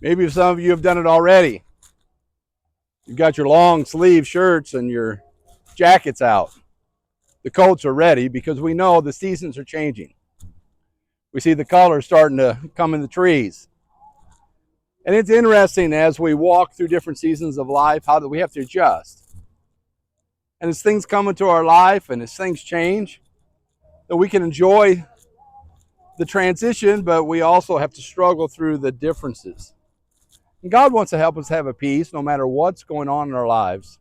Maybe some of you have done it already. You've got your long sleeve shirts and your jackets out. The coats are ready because we know the seasons are changing. We see the colors starting to come in the trees. And it's interesting as we walk through different seasons of life, how that we have to adjust. And as things come into our life and as things change, that we can enjoy the transition, but we also have to struggle through the differences. And God wants to help us have a peace no matter what's going on in our lives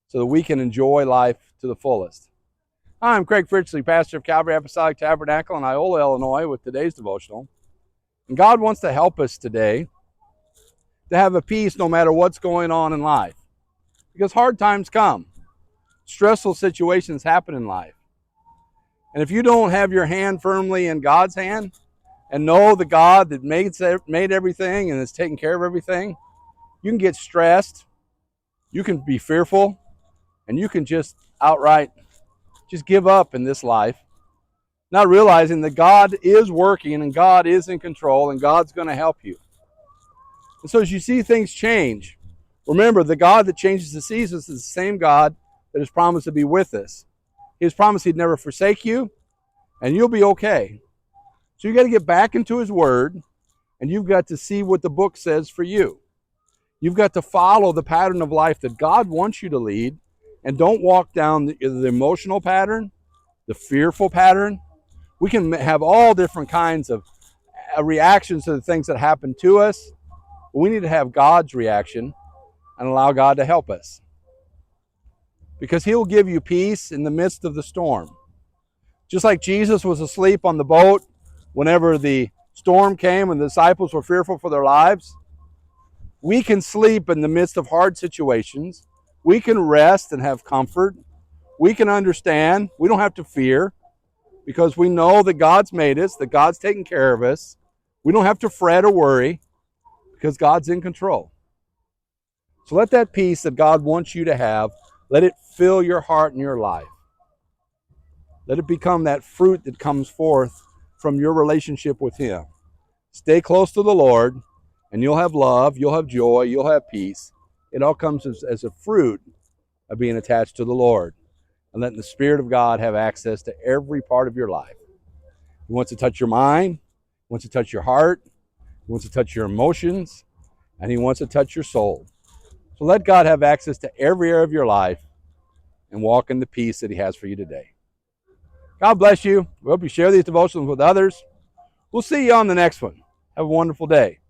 so that we can enjoy life to the fullest. Hi, I'm Craig Fritchley, pastor of Calvary Apostolic Tabernacle in Iola, Illinois, with today's devotional. And God wants to help us today to have a peace no matter what's going on in life. Because hard times come. Stressful situations happen in life. And if you don't have your hand firmly in God's hand and know the God that made everything and is taking care of everything, you can get stressed, you can be fearful, and you can just outright just give up in this life, not realizing that God is working and God is in control and God's going to help you. And so as you see things change, remember the God that changes the seasons is the same God that has promised to be with us. He has promised He'd never forsake you, and you'll be okay. So you got to get back into His Word, and you've got to see what the book says for you. You've got to follow the pattern of life that God wants you to lead, and don't walk down the emotional pattern, the fearful pattern. We can have all different kinds of reactions to the things that happen to us. But we need to have God's reaction and allow God to help us. Because He'll give you peace in the midst of the storm. Just like Jesus was asleep on the boat whenever the storm came and the disciples were fearful for their lives, we can sleep in the midst of hard situations. We can rest and have comfort. We can understand. We don't have to fear because we know that God's made us, that God's taking care of us. We don't have to fret or worry because God's in control. So let that peace that God wants you to have, let it fill your heart and your life. Let it become that fruit that comes forth from your relationship with Him. Stay close to the Lord, and you'll have love, you'll have joy, you'll have peace. It all comes as a fruit of being attached to the Lord and letting the Spirit of God have access to every part of your life. He wants to touch your mind, He wants to touch your heart, He wants to touch your emotions, and He wants to touch your soul. So let God have access to every area of your life and walk in the peace that He has for you today. God bless you. We hope you share these devotions with others. We'll see you on the next one. Have a wonderful day.